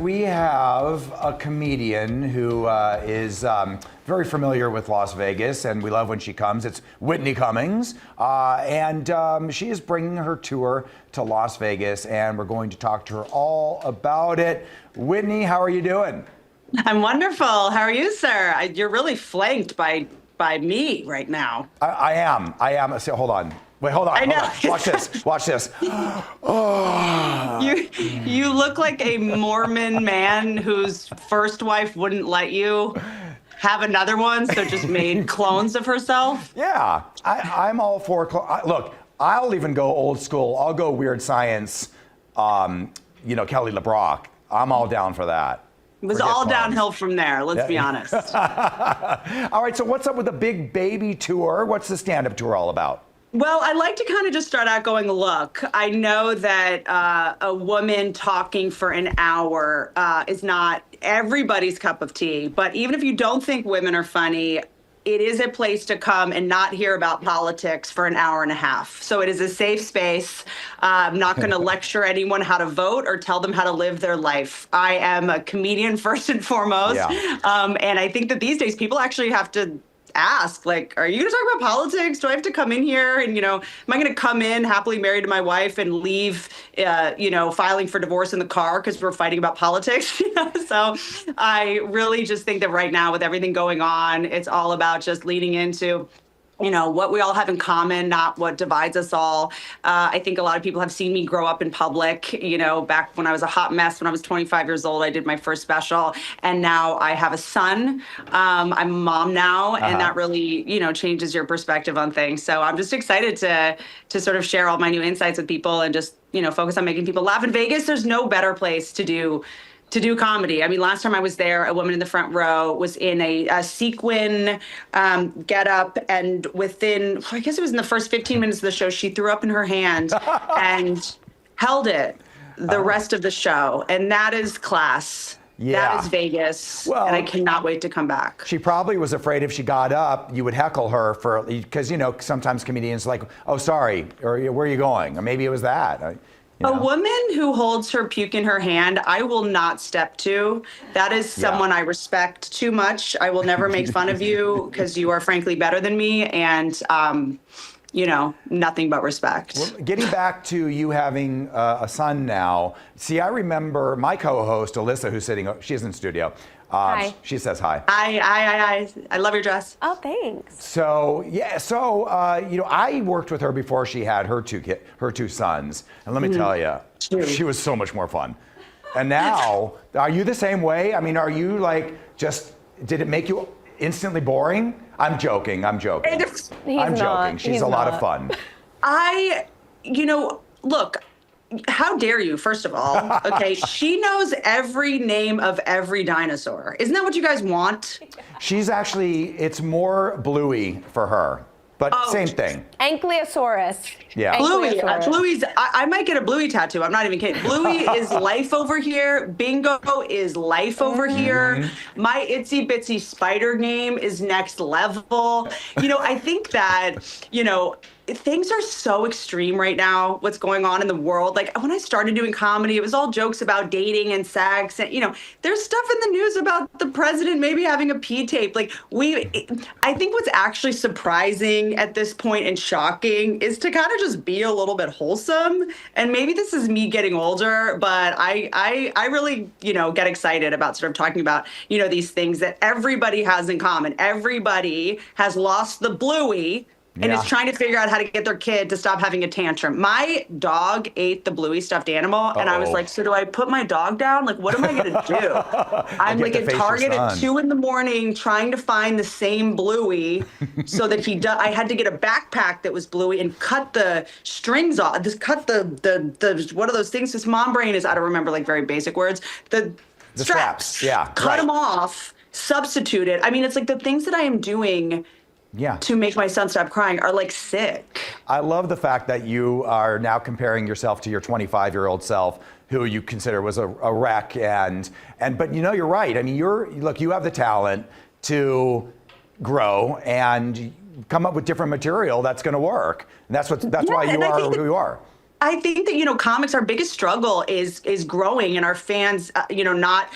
We have a comedian who is very familiar with Las Vegas, and we love when she comes. It's Whitney Cummings, and she is bringing her tour to Las Vegas, and we're going to talk to her all about it. Whitney, how are you doing? I'm wonderful. How are you, sir? You're really flanked by me right now. I am. So, hold on. Wait, hold on. I know. Hold on. Watch this. Watch this. Oh. You look like a Mormon man whose first wife wouldn't let you have another one, so just made clones of herself. Yeah, I'm all for look, I'll even go old school. I'll go Weird Science, Kelly LeBrock. I'm all down for that. It was all downhill from there, let's be honest. All right, so what's up with the big baby tour? What's the stand-up tour all about? Well, I like to kind of just start out going, look, I know that a woman talking for an hour is not everybody's cup of tea, but even if you don't think women are funny, it is a place to come and not hear about politics for an hour and a half. So it is a safe space. I'm not going to lecture anyone how to vote or tell them how to live their life. I am a comedian first and foremost. Yeah. And I think that these days people actually have to ask, like, are you going to talk about politics? Do I have to come in here? And, am I going to come in happily married to my wife and leave, filing for divorce in the car because we're fighting about politics? So I really just think that right now with everything going on, it's all about just leaning into what we all have in common, not what divides us all. I think a lot of people have seen me grow up in public. Back when I was a hot mess, when I was 25 years old, I did my first special. And now I have a son. I'm a mom now. And that really, changes your perspective on things. So I'm just excited to sort of share all my new insights with people and just, focus on making people laugh. In Vegas, there's no better place to do comedy. I mean, last time I was there, a woman in the front row was in a sequin getup, and within, I guess it was in the first 15 minutes of the show, she threw up in her hand and held it the rest of the show. And that is class. Yeah. That is Vegas. Well, and I cannot wait to come back. She probably was afraid if she got up, you would heckle her because, sometimes comedians are like, oh, sorry, or where are you going? Or maybe it was that. A woman who holds her puke in her hand, I will not step to. That is someone I respect too much. I will never make fun of you because you are frankly better than me. And, nothing but respect. Well, getting back to you having a son now, see, I remember my co-host, Alyssa, who's sitting, she's in studio. Hi. She says hi. Hi. I love your dress. Oh, thanks. So, I worked with her before she had her two sons. And let me tell you, she was so much more fun. And now, are you the same way? I mean, are you did it make you instantly boring? I'm joking. I'm joking. She's a lot of fun. Look, how dare you, first of all? Okay, she knows every name of every dinosaur. Isn't that what you guys want? It's more Bluey for her, but same thing. Ankylosaurus. Yeah. Bluey's, I might get a Bluey tattoo. I'm not even kidding. Bluey is life over here. Bingo is life over here. My itsy bitsy spider name is next level. I think that, things are so extreme right now, what's going on in the world. Like when I started doing comedy, it was all jokes about dating and sex. And, there's stuff in the news about the president maybe having a pee tape. I think what's actually surprising at this point and shocking is to kind of just be a little bit wholesome. And maybe this is me getting older, but I really, get excited about sort of talking about, these things that everybody has in common. Everybody has lost the Bluey and is trying to figure out how to get their kid to stop having a tantrum. My dog ate the Bluey stuffed animal, and I was like, so do I put my dog down? Like, what am I going to do? I'm like at Target at 2 a.m. trying to find the same Bluey so that I had to get a backpack that was Bluey and cut the strings off. Cut the what are those things? This mom brain is, I don't remember very basic words. The straps. Yeah. Cut them off, substitute it. I mean, it's like the things that I am doing to make my son stop crying are sick. I love the fact that you are now comparing yourself to your 25-year-old self, who you consider was a wreck, but you're right. I mean, you have the talent to grow and come up with different material that's going to work. And that's why you are who you are. I think that, comics, our biggest struggle is growing, and our fans, not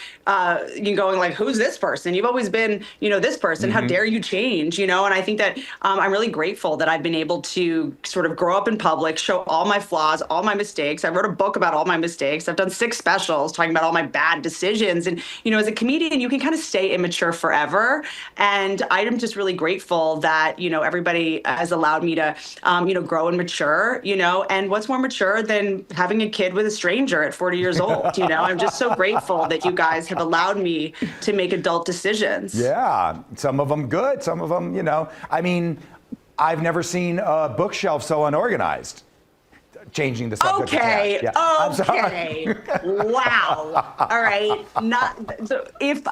you going like, who's this person? You've always been, this person. How dare you change? And I think that I'm really grateful that I've been able to sort of grow up in public, show all my flaws, all my mistakes. I wrote a book about all my mistakes. I've done 6 specials talking about all my bad decisions. And, as a comedian, you can kind of stay immature forever. And I'm just really grateful that, everybody has allowed me to, grow and mature, and what's more mature than having a kid with a stranger at 40 years old. I'm just so grateful that you guys have allowed me to make adult decisions. Yeah, some of them good, some of them, I mean, I've never seen a bookshelf so unorganized. Changing the subject. Okay. Yeah. Okay. Wow. All right. If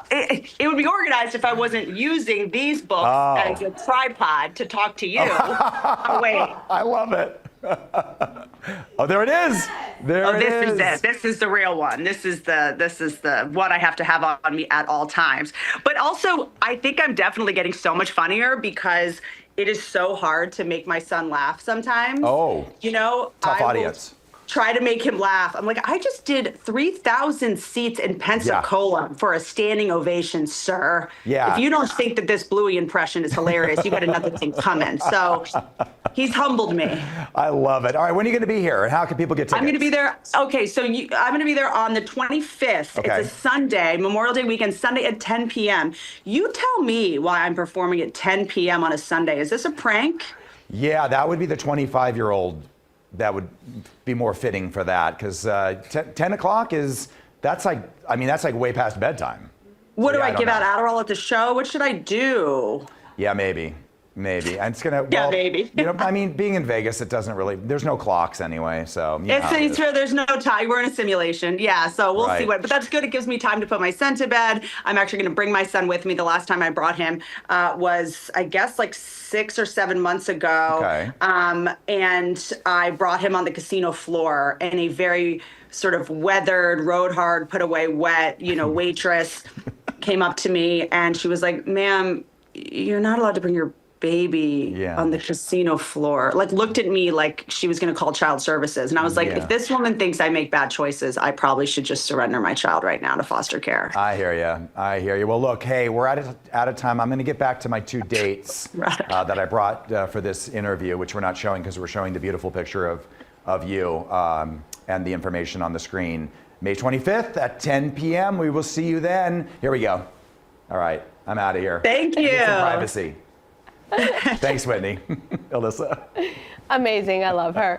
it would be organized if I wasn't using these books as a tripod to talk to you. Oh, wait. I love it. Oh, there it is. This is it. This is the real one. This is the one I have to have on me at all times. But also, I think I'm definitely getting so much funnier because it is so hard to make my son laugh sometimes. Oh. Tough I audience. Try to make him laugh. I'm like, I just did 3,000 seats in Pensacola for a standing ovation, sir. Yeah. If you don't think that this Bluey impression is hilarious, you got another thing coming. So he's humbled me. I love it. All right, when are you going to be here, and how can people get tickets? I'm going to be there. Okay, so I'm going to be there on the 25th. Okay. It's a Sunday, Memorial Day weekend, Sunday at 10 p.m. You tell me why I'm performing at 10 p.m. on a Sunday. Is this a prank? Yeah, that would be the 25-year-old. That would be more fitting for that, because 10 o'clock that's like way past bedtime. What So, do yeah, I give don't know. out Adderall at the show? What should I do? Yeah, maybe. And it's gonna. Yeah, well, maybe. Being in Vegas, it doesn't really. There's no clocks anyway, so. It's true. There's no time. We're in a simulation. Yeah, so we'll see Right. but that's good. It gives me time to put my son to bed. I'm actually going to bring my son with me. The last time I brought him was, I guess, like 6 or 7 months ago. Okay. And I brought him on the casino floor, and a very sort of weathered, rode hard, put away wet, waitress came up to me, and she was like, "Ma'am, you're not allowed to bring your baby on the casino floor." Like, looked at me like she was going to call child services. And I was like, if this woman thinks I make bad choices, I probably should just surrender my child right now to foster care. I hear you. Well, look, hey, we're out of time. I'm going to get back to my 2 dates that I brought for this interview, which we're not showing because we're showing the beautiful picture of you and the information on the screen. May 25th at 10 p.m. We will see you then. Here we go. All right, I'm out of here. Thank you. Get some privacy. Thanks, Whitney. Alyssa. Amazing. I love her.